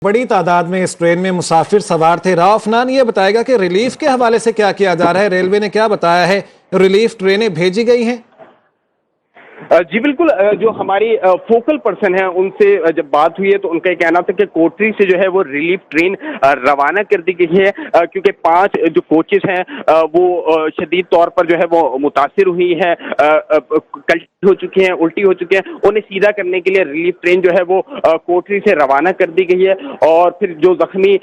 बड़ी तादाद में इस ट्रेन में मुसाफिर सवार थे। राव अफनान ये बताएगा कि रिलीफ के हवाले से क्या किया जा रहा है, रेलवे ने क्या बताया है, रिलीफ ट्रेनें भेजी गई हैं? जी बिल्कुल, जो हमारी फोकल पर्सन है उनसे जब बात हुई है तो उनका कहना था कि कोटरी से जो है वो रिलीफ ट्रेन रवाना कर दी गई है, क्योंकि 5 जो कोचेस हैं वो शदीद तौर पर जो है वो मुतासिर हुई हैं, कल्टी हो चुकी हैं, उल्टी हो चुकी हैं। उन्हें सीधा करने के लिए रिलीफ ट्रेन जो है वो कोटरी से रवाना कर दी गई है और फिर जो जख्मी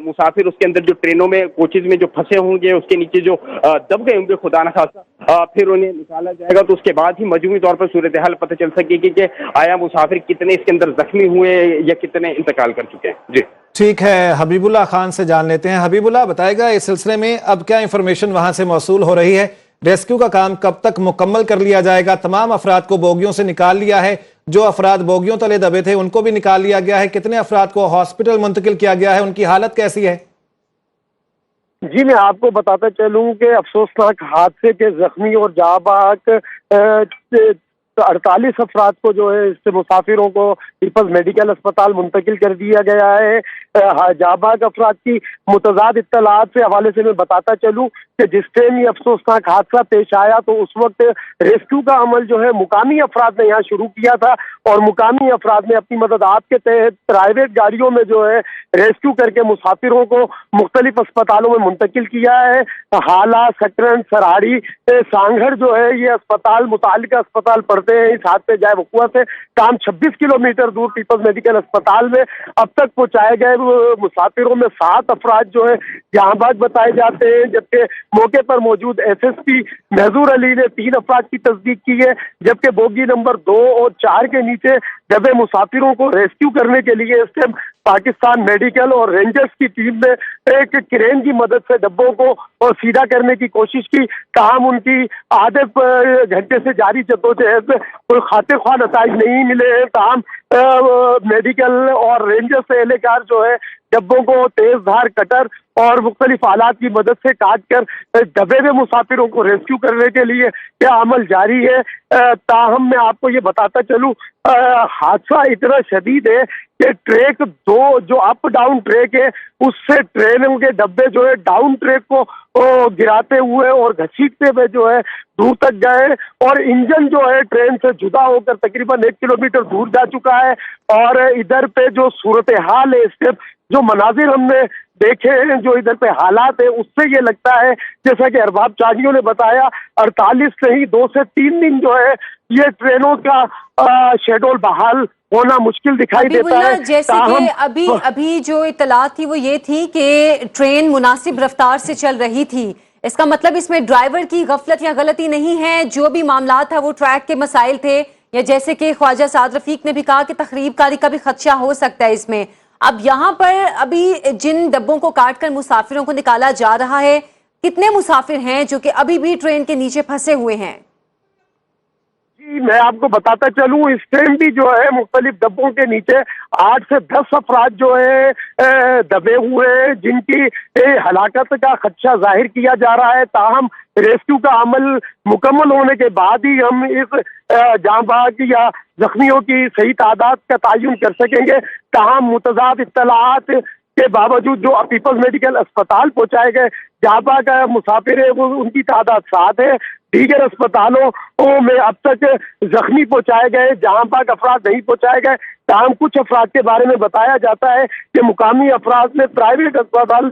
मुसाफिर उसके अंदर जो ट्रेनों में कोचेज में जो फंसे होंगे, उसके नीचे जो दब गए होंगे खुदा न खासा, फिर उन्हें निकाला जाएगा। तो उसके बाद ही मजमूई तौर पर सूरत हाल पता चल सकेगी कि आया मुसाफिर कितने इसके अंदर जख्मी हुए या कितने इंतकाल कर चुके हैं। जी ठीक है, हबीबुल्लाह खान से जान लेते हैं। हबीबुल्लाह बताएगा इस सिलसिले में अब क्या इंफॉर्मेशन वहां से मौसूल हो रही है, रेस्क्यू का काम कब तक मुकम्मल कर लिया जाएगा? तमाम अफराद को बोगियों से निकाल लिया है, जो अफराद बोगियों तले दबे थे उनको भी निकाल लिया गया है, कितने अफराद को हॉस्पिटल मुंतकिल किया गया है, उनकी हालत कैसी है? जी मैं आपको बताता चलूं कि अफसोसनाक हादसे के जख्मी और जाबाक 48 अफराद को जो है इससे मुसाफिरों को पीपल्स मेडिकल अस्पताल मुंतकिल कर दिया गया है। जाबाक अफराद की मुतजाद इत्तलात से हवाले से मैं बताता चलूं कि जिस टाइम ये अफसोसनाक हादसा पेश आया तो उस वक्त रेस्क्यू का अमल जो है मुकामी अफराद ने यहाँ शुरू किया था और मुकामी अफराद ने अपनी मददात के तहत प्राइवेट गाड़ियों में जो है रेस्क्यू करके मुसाफिरों को मुख्तलिफ अस्पतालों में मुंतकिल किया है। हाला, सकरन, सराड़ी, सांगड़ जो है ये अस्पताल मुतालिका अस्पताल पड़ते हैं इस हादसे जाए वकुआ से काम 26 किलोमीटर दूर पीपल्स मेडिकल अस्पताल में अब तक पहुंचाए गए मुसाफिरों में 7 अफराद जो है जहांबाज बताए जाते हैं, जबकि मौके पर मौजूद एसएसपी महजूर अली ने 3 अफराद की तस्दीक की है, जबकि बोगी नंबर 2 और 4 के नीचे दबे मुसाफिरों को रेस्क्यू करने के लिए इस टाइम पाकिस्तान मेडिकल और रेंजर्स की टीम ने एक क्रेन की मदद से डब्बों को सीधा करने की कोशिश की। ताहम उनकी आधे घंटे से जारी जद्दोजहद में कोई खातिर ख्वाह नताइज नहीं मिले हैं। ताहम मेडिकल और रेंजर्स एहलकार जो है डब्बों को तेज धार कटर और मुख्तलिफ आलात की मदद से काट कर दबे हुए मुसाफिरों को रेस्क्यू करने के लिए क्या अमल जारी है। ताहम मैं आपको ये बताता चलूं हादसा इतना शदीद है कि ट्रैक 2 जो अप डाउन ट्रैक है उससे ट्रेनों के डब्बे जो है डाउन ट्रैक को गिराते हुए और घसीटते हुए जो है दूर तक गए और इंजन जो है ट्रेन से जुदा होकर तकरीबन 1 किलोमीटर दूर जा चुका है। और इधर पे जो सूरत हाल है, इसके जो मनाजिर हमने देखे हैं, जो इधर पे हालात है, उससे ये लगता है जैसा कि अरबाब चानियों ने बताया 48 से ही 2 से 3 दिन जो है ये ट्रेनों का शेड्यूल बहाल होना मुश्किल दिखाई देता है। जैसे कि अभी जो इत्तलात थी वो ये थी कि ट्रेन मुनासिब रफ्तार से चल रही थी, इसका मतलब इसमें ड्राइवर की गफलत या गलती नहीं है, जो भी मामला था वो ट्रैक के मसाइल थे, या जैसे कि ख्वाजा साद रफीक ने भी कहा कि तखरीबकारी का भी खदशा हो सकता है इसमें। अब यहाँ पर अभी जिन डब्बों को काट कर मुसाफिरों को निकाला जा रहा है, कितने मुसाफिर हैं जो कि अभी भी ट्रेन के नीचे फंसे हुए हैं? जी मैं आपको बताता चलूं इस टाइम भी जो है मुख्तलिफ डब्बों के नीचे 8 से 10 अफराद जो है दबे हुए हैं, जिनकी हलाकत का खदशा जाहिर किया जा रहा है। ताहम रेस्क्यू का अमल मुकम्मल होने के बाद ही हम इस जांबाज या जख्मियों की सही तादाद का तयन कर सकेंगे। ताहम मुतजाद इत्तलात के बावजूद जो पीपल्स मेडिकल अस्पताल पहुंचाए गए जांबा का मुसाफिर है वो उनकी तादाद 7 है। दीगर अस्पतालों में अब तक जख्मी पहुंचाए गए, जहां अफराद नहीं पहुंचाए गए। ताहम कुछ अफराद के बारे में बताया जाता है कि मुकामी अफराद ने प्राइवेट अस्पताल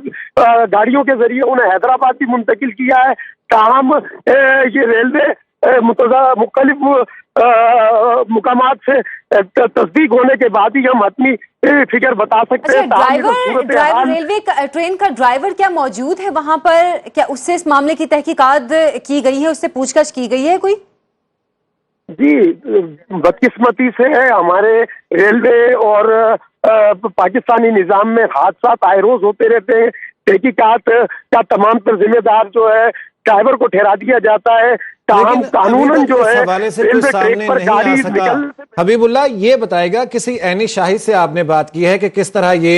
गाड़ियों के जरिए उन्हें हैदराबाद भी मुंतकिल किया है। ताहम ये रेलवे मुख्तलिफ मुकामात से तस्दीक होने के बाद ही हम अपनी फिगर बता सकते हैं। ड्राइवर रेलवे ट्रेन का ड्राइवर क्या मौजूद है वहां पर? क्या उससे इस मामले की तहकीकात की गई है, उससे पूछताछ की गई है कोई? जी बदकिस्मती से है हमारे रेलवे और पाकिस्तानी निज़ाम में हादसा आए रोज होते रहते हैं। तहकीकात का तमाम पर जिम्मेदार जो है ड्राइवर को ठहरा दिया जाता है। कानूनन जो है हवाले से कुछ सामने नहीं आ सका। हबीबुल्लाह ये बताएगा, किसी ऐनी शाहिद से आपने बात की है कि किस तरह ये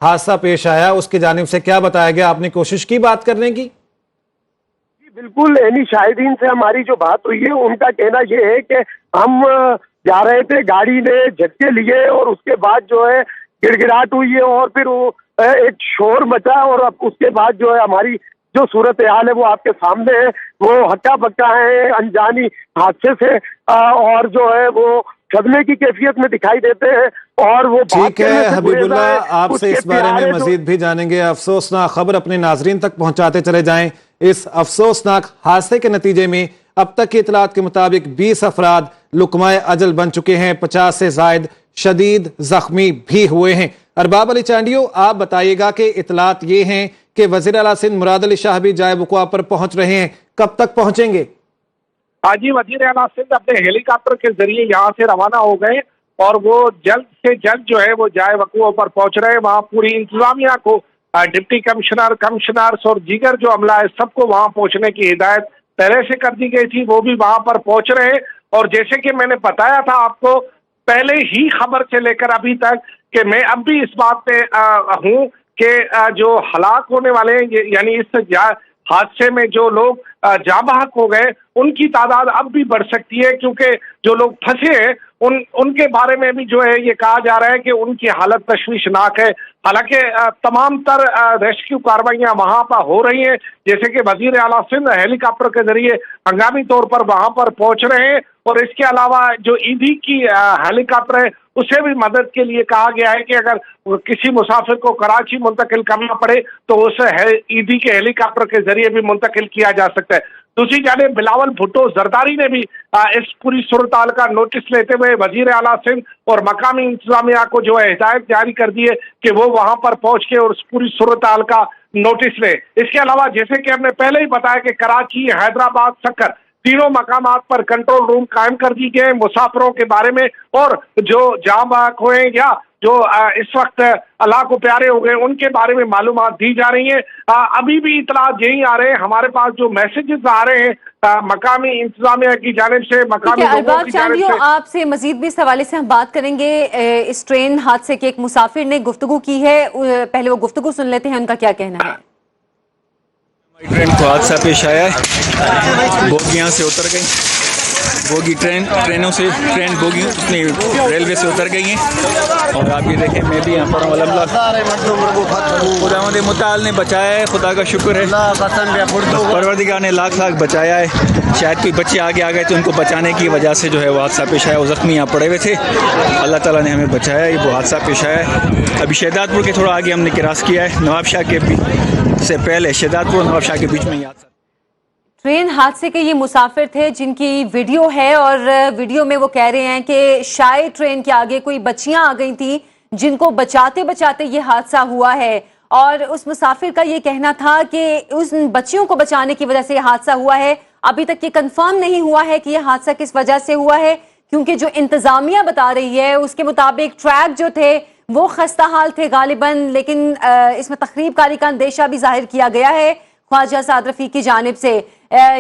हादसा पेश आया, उसकी जानिब से क्या बताया गया? आपने कोशिश की बात करने की? बिल्कुल, ऐनी शाहिदीन से हमारी जो बात हुई है उनका कहना यह है कि हम जा रहे थे, गाड़ी ने झटके लिए और उसके बाद जो है गिड़गिड़ाहट हुई है और फिर वो एक शोर मचा, और अब उसके बाद जो है हमारी जो सूरत हाल है वो आपके सामने है। वो हक्का बक्का है अनजानी हादसे से, और जो है वो सदमे की कैफियत में दिखाई देते हैं। और वो ठीक है हबीबुल्लाह, आपसे इस बारे में मजीद भी जानेंगे। अफसोसनाक खबर अपने नाजरीन तक पहुंचाते चले जाएं। इस अफसोसनाक हादसे के नतीजे में अब तक की इतलात के मुताबिक 20 अफराद लुकमाए अजल बन चुके हैं, 50 से जायद शदीद जख्मी भी हुए हैं। अरबाब अली चांडियो, आप बताइएगा कि इतलात ये हैं कि वज़ीर आला सिंध मुराद अली शाह भी जाए वक़ुआ पर पहुंच रहे हैं, कब तक पहुंचेंगे? आज ही वज़ीर आला सिंध अपने हेलीकॉप्टर के जरिए यहाँ से रवाना हो गए और वो जल्द से जल्द जो है वो जाए वक़ुआ पर पहुंच रहे हैं। वहाँ पूरी इंतजामिया को, डिप्टी कमिश्नर, कमिश्नर्स और दीगर जो अमला है सबको वहाँ पहुंचने की हिदायत पहले से कर दी गई थी, वो भी वहाँ पर पहुंच रहे हैं। और जैसे कि मैंने बताया था आपको पहले ही खबर से लेकर अभी तक कि मैं अब भी इस बात पे हूँ कि जो हलाक होने वाले हैं, यानी इस हादसे में जो लोग जाँ बहक हो गए, उनकी तादाद अब भी बढ़ सकती है, क्योंकि जो लोग फंसे हैं उनके बारे में भी जो है ये कहा जा रहा है कि उनकी हालत तशवीशनाक है। हालांकि तमाम तर रेस्क्यू कार्रवाइयाँ वहाँ पर हो रही हैं, जैसे कि वज़ीर आला सिंध हेलीकॉप्टर के जरिए हंगामी तौर पर वहाँ पर पहुँच रहे हैं। और इसके अलावा जो ईदी की हेलीकॉप्टर है उसे भी मदद के लिए कहा गया है कि अगर किसी मुसाफिर को कराची मुंतकिल करना पड़े तो उसे ईदी के हेलीकॉप्टर के जरिए भी मुंतकिल किया जा सकता है। दूसरी जानिब बिलावल भुट्टो जरदारी ने भी इस पूरी सूरत हाल का नोटिस लेते हुए वज़ीर आला सिंध और मकामी इंतजामिया को जो है हिदायत जारी कर दी है कि वो वहां पर पहुंच के और इस पूरी सूरत हाल का नोटिस ले। इसके अलावा जैसे कि हमने पहले ही बताया कि कराची, हैदराबाद, सक्कर तीनों मकामात पर कंट्रोल रूम कायम कर दी गए मुसाफिरों के बारे में, और जो जाँ बहक हुए या जो इस वक्त अल्लाह को प्यारे हो गए उनके बारे में मालूमात दी जा रही हैं। अभी भी इतलात यही आ रहे हैं, हमारे पास जो मैसेजेस आ रहे हैं मकामी इंतजामिया की जानिब से, मकामी लोगों की जानिब से। आपसे मजीद भी इस हवाले से हम बात करेंगे। इस ट्रेन हादसे के एक मुसाफिर ने गुफ्तगू की है, पहले वो गुफ्तगू सुन लेते हैं, उनका क्या कहना है। ट्रेन को हादसा पेश आया है, बोगियाँ से उतर गई, बोगी ट्रेनों से ट्रेन बोगी अपनी रेलवे से उतर गई हैं। और आप ये देखें, मैं भी यहाँ पर खुदावंद मुताल ने बचाया है, खुदा का शुक्र है, परवरदिगार ने लाख लाख बचाया है। शायद कोई बच्चे आगे आ गए तो उनको बचाने की वजह से जो है वो हादसा पेश आया, वो ज़ख्मी यहाँ पड़े हुए थे, अल्लाह ताला ने हमें बचाया, ये वो हादसा पेश आया है। अभी शहदादपुर के थोड़ा आगे हमने क्रॉस किया है, नवाबशाह के से पहले शहदादपुर और नवाबशाह के बीच में ही हादसा। ट्रेन हादसे के ये मुसाफिर थे जिनकी वीडियो है, और वीडियो में वो कह रहे हैं कि शायद ट्रेन के आगे कोई बच्चियां आ गई थी जिनको बचाते बचाते ये हादसा हुआ है। और उस मुसाफिर का ये कहना था कि उस बच्चियों को बचाने की वजह से ये हादसा हुआ है। अभी तक ये कंफर्म नहीं हुआ है कि ये हादसा किस वजह से हुआ है, क्योंकि जो इंतजामिया बता रही है उसके मुताबिक ट्रैक जो थे वो खस्ता हाल थे गालिबन, लेकिन इसमें तखरीब कारी का अंदेशा भी जाहिर किया गया है ख्वाजा साद रफी की जानिब से।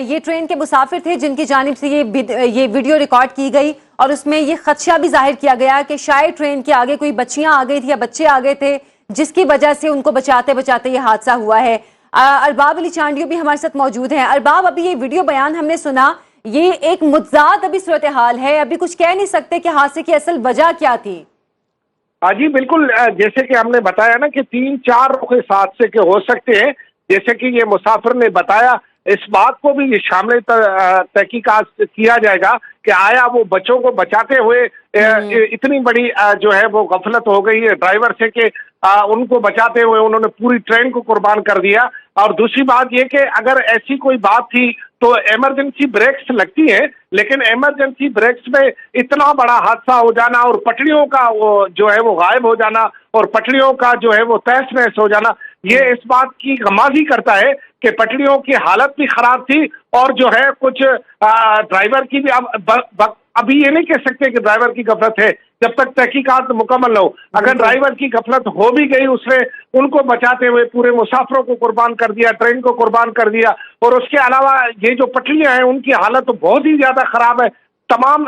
ये ट्रेन के मुसाफिर थे जिनकी जानिब से ये वीडियो रिकॉर्ड की गई, और उसमें ये खदशा भी जाहिर किया गया कि शायद ट्रेन के आगे कोई बच्चियां आ गई थी या बच्चे आ गए थे, जिसकी वजह से उनको बचाते बचाते ये हादसा हुआ है। अरबाब अली चांडियो भी हमारे साथ मौजूद हैं। अरबाब, अभी ये वीडियो बयान हमने सुना, ये एक मुतजाद अभी सूरत हाल है, अभी कुछ कह नहीं सकते कि हादसे की असल वजह क्या थी। हाँ जी बिल्कुल, जैसे कि हमने बताया ना कि 3-4 रुख इस हादसे के हो सकते हैं। जैसे कि ये मुसाफिर ने बताया, इस बात को भी शामिल तहकीकात किया जाएगा कि आया वो बच्चों को बचाते हुए इतनी बड़ी जो है वो गफलत हो गई है ड्राइवर से कि उनको बचाते हुए उन्होंने पूरी ट्रेन को कुर्बान कर दिया। और दूसरी बात ये कि अगर ऐसी कोई बात थी तो इमरजेंसी ब्रेक्स लगती है, लेकिन इमरजेंसी ब्रेक्स में इतना बड़ा हादसा हो जाना और पटरियों का वो जो है वो गायब हो जाना और पटरियों का जो है वो तहस नहस हो जाना, ये इस बात की गमाजी करता है कि पटरियों की हालत भी खराब थी और जो है कुछ ड्राइवर की भी अभी ये नहीं कह सकते कि ड्राइवर की गफलत है जब तक तहकीकात मुकम्मल हो। अगर ड्राइवर की गफलत हो भी गई, उसने उनको बचाते हुए पूरे मुसाफिरों को कुर्बान कर दिया, ट्रेन को कुर्बान कर दिया। और उसके अलावा ये जो पटरियां हैं उनकी हालत तो बहुत ही ज्यादा खराब है। तमाम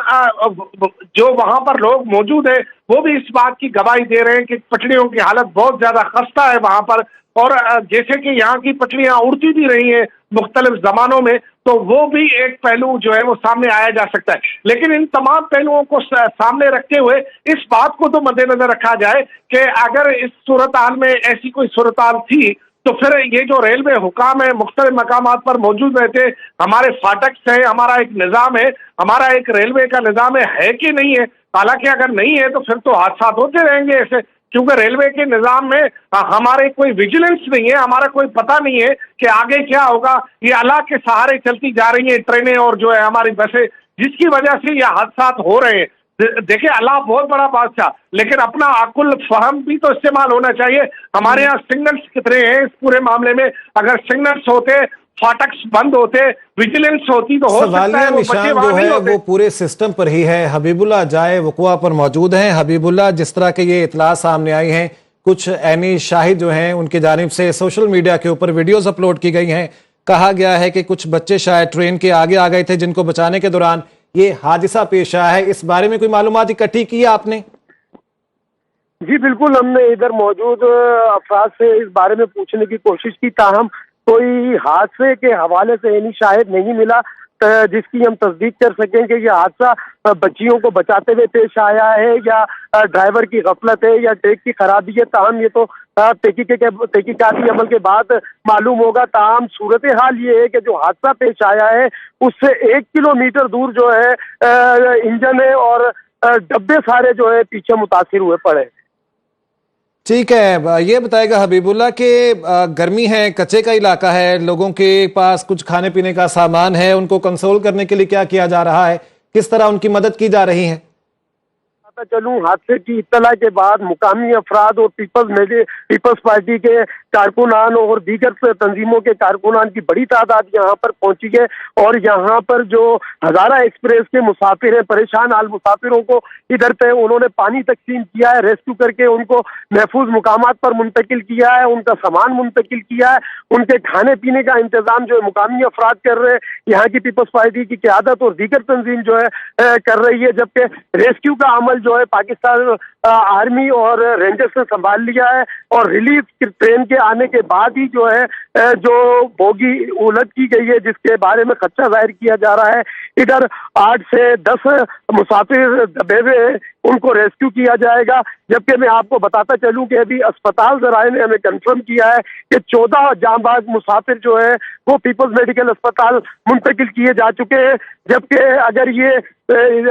जो वहां पर लोग मौजूद है वो भी इस बात की गवाही दे रहे हैं कि पटरियों की हालत बहुत ज्यादा खस्ता है वहां पर। और जैसे कि यहाँ की पटरियां उड़ती भी रही हैं मुख्तलिफ जमानों में, तो वो भी एक पहलू जो है वो सामने आया जा सकता है। लेकिन इन तमाम पहलुओं को सामने रखते हुए इस बात को तो मद्देनजर रखा जाए कि अगर इस सूरत हाल में ऐसी कोई सूरत हाल थी तो फिर ये जो रेलवे हुकाम है मुख्तलिफ मकामात पर मौजूद रहते, हमारे फाटक है, हमारा एक निज़ाम है, हमारा एक रेलवे का निज़ाम है कि नहीं है। हालांकि अगर नहीं है तो फिर तो हादसा होते रहेंगे ऐसे, क्योंकि रेलवे के निज़ाम में हमारे कोई विजिलेंस नहीं है, हमारा कोई पता नहीं है कि आगे क्या होगा। ये अल्लाह के सहारे चलती जा रही हैं ट्रेनें और जो है हमारी बसें, जिसकी वजह से ये हादसा हो रहे हैं। देखिए अल्लाह बहुत बड़ा बादशाह, लेकिन अपना अकुल फहम भी तो इस्तेमाल होना चाहिए। हमारे यहाँ सिग्नल्स कितने हैं इस पूरे मामले में? अगर सिग्नल्स होते, फाटक्स बंद होते, विजिलेंस होती तो हो सकता है सवालिया वो बच्चे निशान वहां जो नहीं है होते। वो पूरे सिस्टम पर ही है। हबीबुल्लाह जाए वक़ुआ पर मौजूद हैं। हबीबुल्लाह, जिस तरह के ये इतला सामने आई हैं, कुछ ऐनी शाहिद जो हैं उनकी जानिब से सोशल मीडिया के ऊपर वीडियोस अपलोड की गई हैं। कहा गया है कि कुछ बच्चे शायद ट्रेन के आगे आ गए थे, जिनको बचाने के दौरान ये हादसा पेश आया है। इस बारे में कोई मालूमात इकट्ठी की आपने? जी बिल्कुल, हमने इधर मौजूद अफराद से इस बारे में पूछने की कोशिश की, ताहम कोई हादसे के हवाले से यानी शायद नहीं मिला जिसकी हम तस्दीक कर सकें कि यह हादसा बच्चियों को बचाते हुए पेश आया है या ड्राइवर की गफलत है या ट्रैक की खराबी है। ताहम ये तो तहकीकाती अमल के बाद मालूम होगा। ताहम सूरत हाल ये है कि जो हादसा पेश आया है उससे 1 किलोमीटर दूर जो है इंजन है और डब्बे सारे जो है पीछे मुतासिर हुए पड़े। ठीक है, ये बताएगा हबीबुल्लाह कि गर्मी है, कच्चे का इलाका है, लोगों के पास कुछ खाने पीने का सामान है, उनको कंसोल करने के लिए क्या किया जा रहा है, किस तरह उनकी मदद की जा रही है? चलूं, हादसे की इत्तला के बाद मुकामी अफराद और पीपल्स पार्टी के कारकुनान और दीगर तंजीमों के कारकुनान की बड़ी तादाद यहाँ पर पहुंची है और यहाँ पर जो हजारा एक्सप्रेस के मुसाफिर हैं, परेशान हाल मुसाफिरों को इधर पे उन्होंने पानी तकसीम किया है, रेस्क्यू करके उनको महफूज मुकामात पर मुंतकिल किया है, उनका सामान मुंतकिल किया है, उनके खाने पीने का इंतजाम जो है मुकामी अफराद कर रहे हैं, यहाँ की पीपल्स पार्टी की क़यादत और दीगर तंजीम जो है कर रही है। जबकि रेस्क्यू का अमल जो है पाकिस्तान आर्मी और रेंजर्स ने संभाल लिया है और रिलीफ ट्रेन के आने के बाद ही जो है जो बोगी उलट की गई है जिसके बारे में खदशा जाहिर किया जा रहा है, इधर 8 से 10 मुसाफिर दबे हुए हैं, उनको रेस्क्यू किया जाएगा। जबकि मैं आपको बताता चलूं कि अभी अस्पताल ज़राए ने हमें कंफर्म किया है कि 14 जांबाज मुसाफिर जो है वो पीपल्स मेडिकल अस्पताल मुंतकिल किए जा चुके हैं। जबकि अगर ये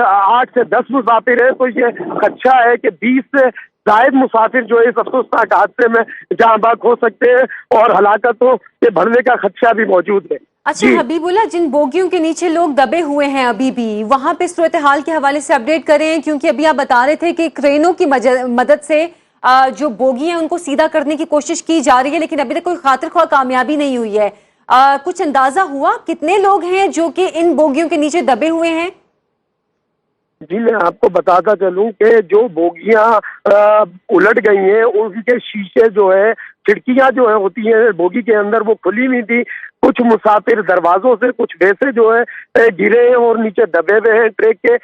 8 से 10 मुसाफिर है तो ये खदशा है कि 20 से जायद मुसाफिर जो है इस अफसोसनाक हादसे में जहां बाग हो सकते हैं और हलाकतों के बढ़ने का खदशा भी मौजूद है। अच्छा हबीबुल्लाह, जिन बोगियों के नीचे लोग दबे हुए हैं अभी भी, वहां पे सूरत हाल के हवाले से अपडेट करें, क्योंकि अभी आप बता रहे थे कि क्रेनों की मदद से जो बोगी हैं उनको सीधा करने की कोशिश की जा रही है, लेकिन अभी तक कोई खातिर ख्वाह कामयाबी नहीं हुई है। कुछ अंदाजा हुआ कितने लोग हैं जो कि इन बोगियों के नीचे दबे हुए हैं? जी मैं आपको बताता चलूं कि जो बोगियां उलट गई हैं उनके शीशे जो है, खिड़कियां जो है होती हैं बोगी के अंदर, वो खुली हुई थी। कुछ मुसाफिर दरवाजों से कुछ वैसे जो है गिरे हैं और नीचे दबे हुए हैं ट्रैक के।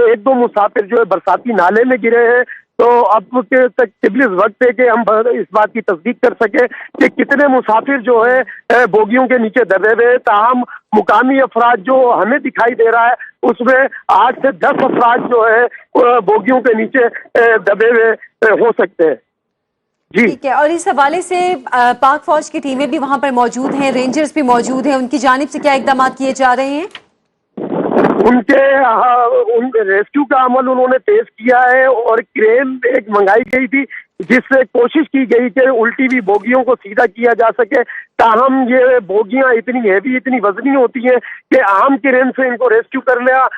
1-2 मुसाफिर जो है बरसाती नाले में गिरे हैं। तो अब के तक किबलिस वक्त है कि हम इस बात की तस्दीक कर सके कि कितने मुसाफिर जो है बोगियों के नीचे दबे हुए। ताहम मुकामी अफराद जो हमें दिखाई दे रहा है उसमें 8 से 10 अफराद जो है बोगियों के नीचे दबे हुए हो सकते हैं। जी ठीक है, और इस हवाले से पाक फौज की टीमें भी वहां पर मौजूद हैं, रेंजर्स भी मौजूद हैं, उनकी जानिब से क्या इकदाम किए जा रहे हैं? उनके रेस्क्यू का अमल उन्होंने तेज किया है और क्रेन एक मंगाई गई थी जिससे कोशिश की गई कि उल्टी हुई बोगियों को सीधा किया जा सके। ताहम ये बोगियां इतनी हैवी, इतनी वजनी होती हैं कि आम क्रेन से इनको रेस्क्यू करना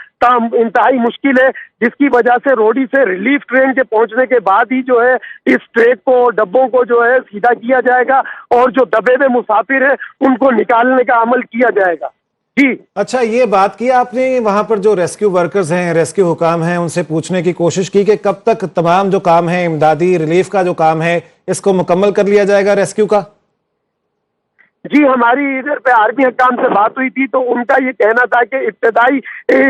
इंतहाई मुश्किल है, जिसकी वजह से रोडी से रिलीफ ट्रेन के पहुंचने के बाद ही जो है इस ट्रैक को, डब्बों को जो है सीधा किया जाएगा और जो दबे हुए मुसाफिर हैं उनको निकालने का अमल किया जाएगा। जी अच्छा, ये बात की आपने वहां पर जो रेस्क्यू वर्कर्स हैं, रेस्क्यू हुकाम हैं, उनसे पूछने की कोशिश की कि कब तक तमाम जो काम है, इमदादी रिलीफ का जो काम है, इसको मुकम्मल कर लिया जाएगा रेस्क्यू का? जी, हमारी इधर पे आर्मी हकाम से बात हुई थी तो उनका ये कहना था कि इब्तदाई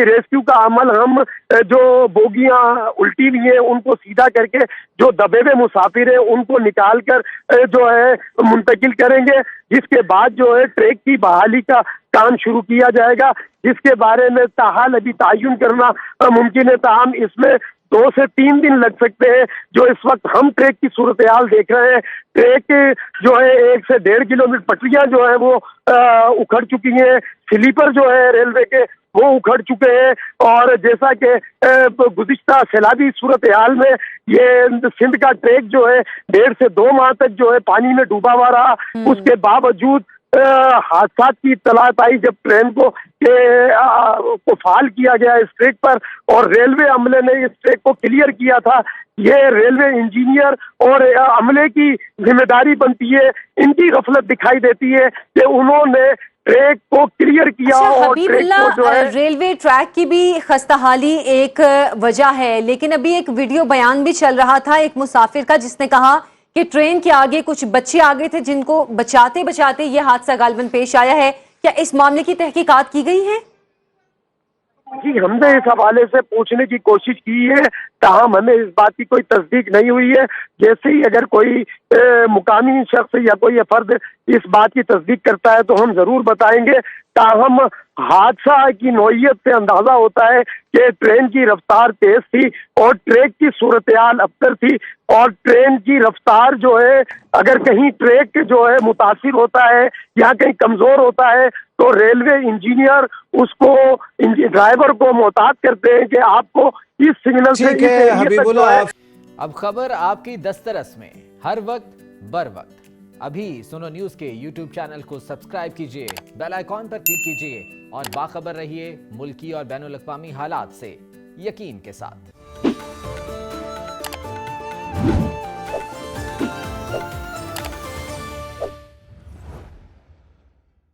रेस्क्यू का अमल हम जो बोगियां उल्टी हुई हैं उनको सीधा करके जो दबे हुए मुसाफिर हैं उनको निकाल कर जो है मुंतकिल करेंगे, जिसके बाद जो है ट्रैक की बहाली का काम शुरू किया जाएगा, जिसके बारे में ताहाल अभी तायुन करना मुमकिन है। ताहम इसमें 2 से 3 दिन लग सकते हैं। जो इस वक्त हम ट्रैक की सूरत हाल देख रहे हैं, ट्रैक जो है 1 से 1.5 किलोमीटर पटरियां जो है वो उखड़ चुकी हैं, स्लीपर जो है रेलवे के वो उखड़ चुके हैं। और जैसा कि गुज़िश्ता सैलाबी सूरत हाल में ये सिंध का ट्रैक जो है 1.5 से 2 माह तक जो है पानी में डूबा हुआ रहा। उसके बावजूद हादसा की इत्तलात आई जब ट्रेन को फाल किया गया इस ट्रैक पर और रेलवे अमले ने इस ट्रैक को क्लियर किया था। ये रेलवे इंजीनियर और अमले की जिम्मेदारी बनती है, इनकी गफलत दिखाई देती है कि उन्होंने ट्रैक को क्लियर किया। अच्छा, और ट्रैक हबीबुल्लाह, को जो है रेलवे ट्रैक की भी खस्ताहाली एक वजह है, लेकिन अभी एक वीडियो बयान भी चल रहा था एक मुसाफिर का जिसने कहा कि ट्रेन के आगे कुछ बच्चे आ गए थे जिनको बचाते बचाते ये हादसा गालिबन पेश आया है। क्या इस मामले की तहकीकात की गई है? जी, हमने इस हवाले से पूछने की कोशिश की है, ताहम हमें इस बात की कोई तस्दीक नहीं हुई है। जैसे ही अगर कोई मुकामी शख्स या कोई फर्द इस बात की तस्दीक करता है तो हम जरूर बताएंगे। ताहम हादसा की नौइयत से अंदाजा होता है कि ट्रेन की रफ्तार तेज थी और ट्रैक की सूरत हाल अबतर थी। और ट्रेन की रफ्तार जो है, अगर कहीं ट्रैक जो है मुतासिर होता है या कहीं कमजोर होता है तो रेलवे इंजीनियर उसको ड्राइवर को मोहतात करते हैं कि आपको इस सिग्नल से ठीक है हबीबुल्लाह। अब खबर आपकी दस्तरस में हर वक्त बर वक्त। अभी सुनो न्यूज़ के YouTube चैनल को सब्सक्राइब कीजिए, बेल आइकॉन पर क्लिक कीजिए और बाखबर रहिए मुल्की और बैनुल अक़वामी हालात से यकीन के साथ।